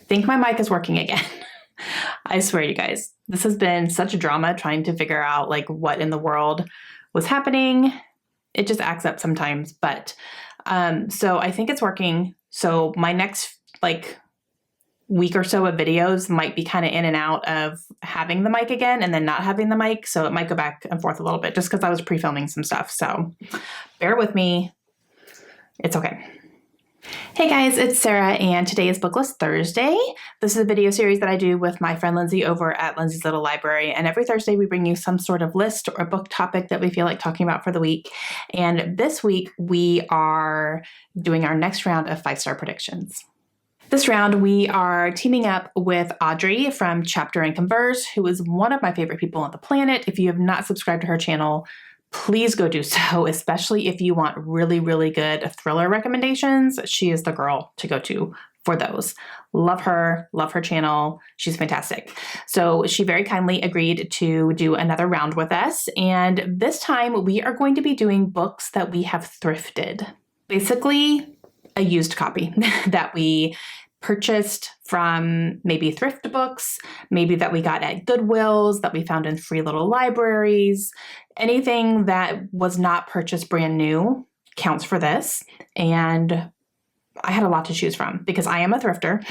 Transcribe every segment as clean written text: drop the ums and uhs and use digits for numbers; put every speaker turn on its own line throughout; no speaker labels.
think my mic is working again. I swear, you guys, this has been such a drama trying to figure out like what in the world was happening. It just acts up sometimes, but so I think it's working. So my next like week or so of videos might be kind of in and out of having the mic again and then not having the mic. So it might go back and forth a little bit just because I was pre-filming some stuff. So bear with me. It's okay. Hey guys, it's Sarah and today is BookList Thursday. This is a video series that I do with my friend Lindsay over at Lindsay's Little Library, and every Thursday we bring you some sort of list or book topic that we feel like talking about for the week. And this week we are doing our next round of 5-star predictions. This round we are teaming up with Audrey from Chapter and Converse, who is one of my favorite people on the planet. If you have not subscribed to her channel, please go do so, especially if you want really, really good thriller recommendations. She is the girl to go to for those. Love her channel. She's fantastic. So she very kindly agreed to do another round with us. And this time we are going to be doing books that we have thrifted. Basically, a used copy that we purchased from maybe thrift books, maybe that we got at Goodwill's, that we found in free little libraries. Anything that was not purchased brand new counts for this. And I had a lot to choose from because I am a thrifter.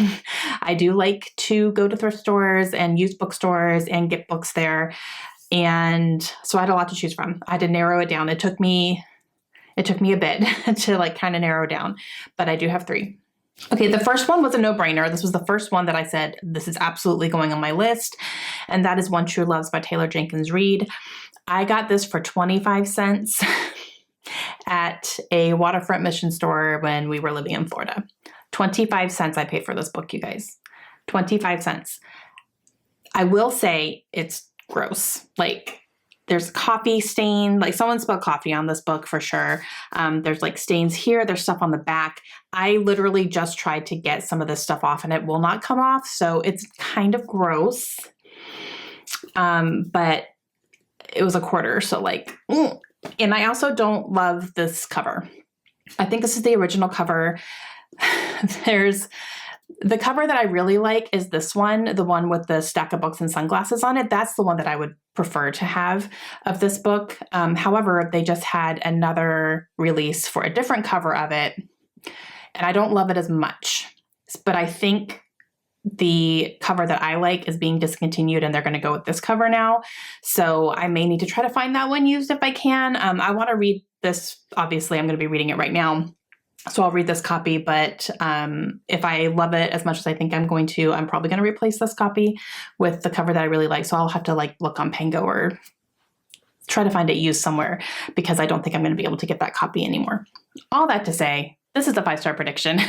I do like to go to thrift stores and used bookstores and get books there. And so I had a lot to choose from. I had to narrow it down. It took me a bit to like kind of narrow down, but I do have 3. Okay, the first one was a no-brainer. This was the first one that I said, this is absolutely going on my list. And that is One True Loves by Taylor Jenkins Reid. I got this for 25 cents at a waterfront mission store when we were living in Florida. 25 cents I paid for this book, you guys. 25 cents. I will say it's gross. Like, there's coffee stain, like someone spilled coffee on this book for sure. There's like stains here, there's stuff on the back. I literally just tried to get some of this stuff off and it will not come off. So it's kind of gross. But it was a quarter. So like, and I also don't love this cover. I think this is the original cover. The cover that I really like is this one, the one with the stack of books and sunglasses on it. That's the one that I would prefer to have of this book. However, they just had another release for a different cover of it, and I don't love it as much. But I think the cover that I like is being discontinued, and they're going to go with this cover now. So I may need to try to find that one used if I can. I want to read this. Obviously, I'm going to be reading it right now. So I'll read this copy, but if I love it as much as I think I'm going to, I'm probably going to replace this copy with the cover that I really like. So I'll have to like look on Pango or try to find it used somewhere because I don't think I'm going to be able to get that copy anymore. All that to say, this is a 5-star prediction.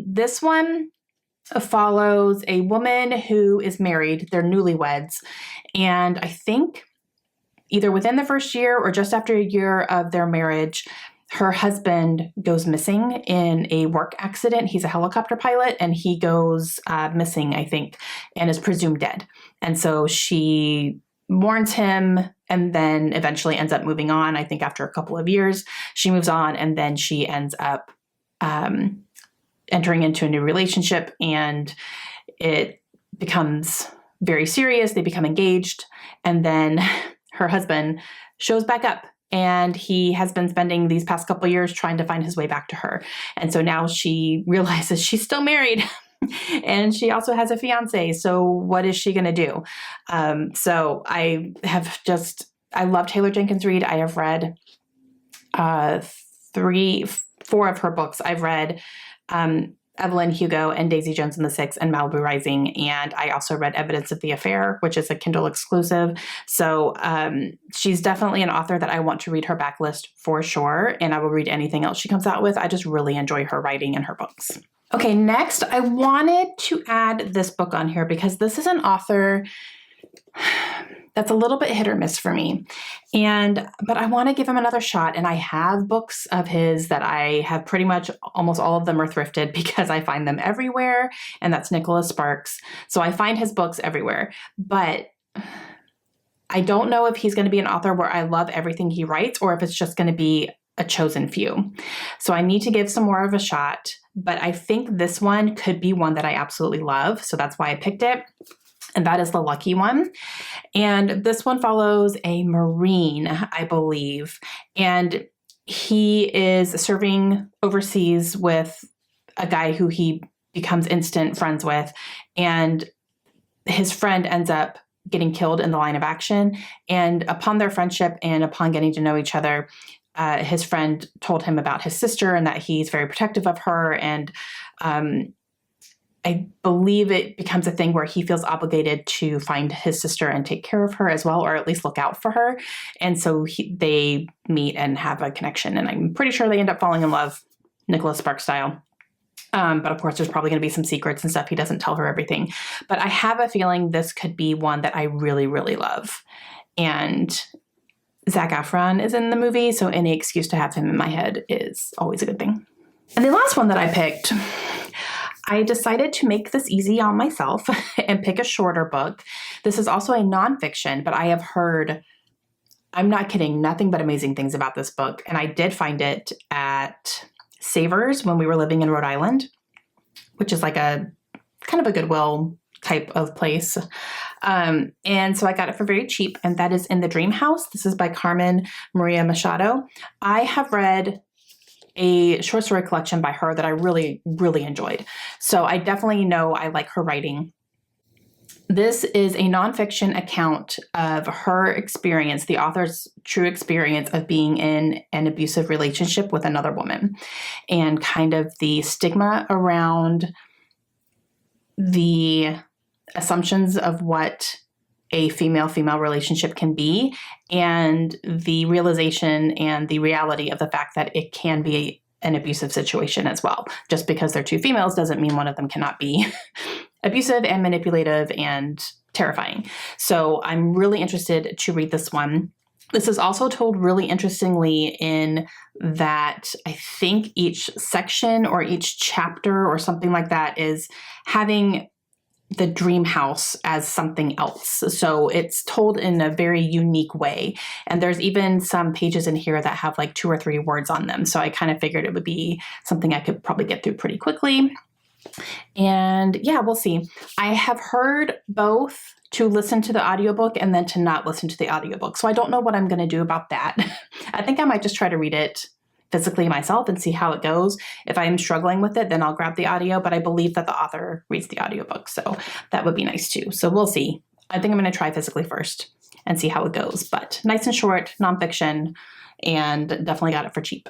This one follows a woman who is married. They're newlyweds. And I think either within the first year or just after a year of their marriage, her husband goes missing in a work accident. He's a helicopter pilot and he goes missing, I think, and is presumed dead. And so she mourns him and then eventually ends up moving on. I think after a couple of years, she moves on and then she ends up entering into a new relationship and it becomes very serious. They become engaged and then her husband shows back up. And he has been spending these past couple of years trying to find his way back to her. And so now she realizes she's still married and she also has a fiance. So what is she going to do? So I love Taylor Jenkins Reid. I have read 4 of her books. I've read Evelyn Hugo and Daisy Jones and the Six and Malibu Rising. And I also read Evidence of the Affair, which is a Kindle exclusive. So she's definitely an author that I want to read her backlist for sure. And I will read anything else she comes out with. I just really enjoy her writing and her books. Okay, next I wanted to add this book on here because this is an author that's a little bit hit or miss for me. But I want to give him another shot. And I have books of his that I have pretty much almost all of them are thrifted because I find them everywhere. And that's Nicholas Sparks. So I find his books everywhere. But I don't know if he's going to be an author where I love everything he writes or if it's just going to be a chosen few. So I need to give some more of a shot. but I think this one could be one that I absolutely love. So that's why I picked it. And that is The Lucky One. And this one follows a Marine, I believe. And he is serving overseas with a guy who he becomes instant friends with. And his friend ends up getting killed in the line of action. And upon their friendship and upon getting to know each other, his friend told him about his sister and that he's very protective of her. And I believe it becomes a thing where he feels obligated to find his sister and take care of her as well, or at least look out for her. And so they meet and have a connection. And I'm pretty sure they end up falling in love, Nicholas Sparks style. But of course, there's probably going to be some secrets and stuff. He doesn't tell her everything. But I have a feeling this could be one that I really, really love. And Zac Efron is in the movie, so any excuse to have him in my head is always a good thing. And the last one that I picked, I decided to make this easy on myself and pick a shorter book. This is also a nonfiction, but I have heard, I'm not kidding, nothing but amazing things about this book. And I did find it at Savers when we were living in Rhode Island, which is like a kind of a Goodwill type of place. And so I got it for very cheap, and that is In the Dream House. This is by Carmen Maria Machado. I have read a short story collection by her that I really, really enjoyed. So I definitely know I like her writing. This is a nonfiction account of her experience, the author's true experience of being in an abusive relationship with another woman, and kind of the stigma around the assumptions of what a female-female relationship can be, and the realization and the reality of the fact that it can be an abusive situation as well. Just because they're two females doesn't mean one of them cannot be abusive and manipulative and terrifying. So I'm really interested to read this one. This is also told really interestingly in that I think each section or each chapter or something like that is having the dream house as something else. So it's told in a very unique way. And there's even some pages in here that have like 2 or 3 words on them. So I kind of figured it would be something I could probably get through pretty quickly. And yeah, we'll see. I have heard both to listen to the audiobook and then to not listen to the audiobook. So I don't know what I'm going to do about that. I think I might just try to read it physically myself and see how it goes. If I'm struggling with it, then I'll grab the audio, but I believe that the author reads the audiobook, so that would be nice too. So we'll see. I think I'm going to try physically first and see how it goes, but nice and short, nonfiction, and definitely got it for cheap.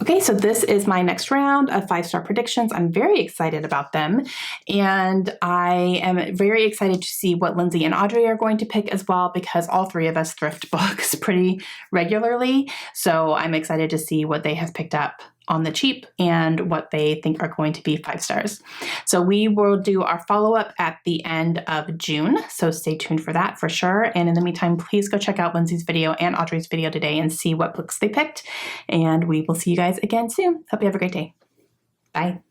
Okay, so this is my next round of 5-star predictions. I'm very excited about them, and I am very excited to see what Lindsey and Audrey are going to pick as well, because all 3 of us thrift books pretty regularly. So I'm excited to see what they have picked up on the cheap and what they think are going to be 5 stars. So we will do our follow-up at the end of June. So stay tuned for that for sure. And in the meantime, please go check out Lindsey's video and Audrey's video today and see what books they picked. And we will see you guys again soon. Hope you have a great day. Bye.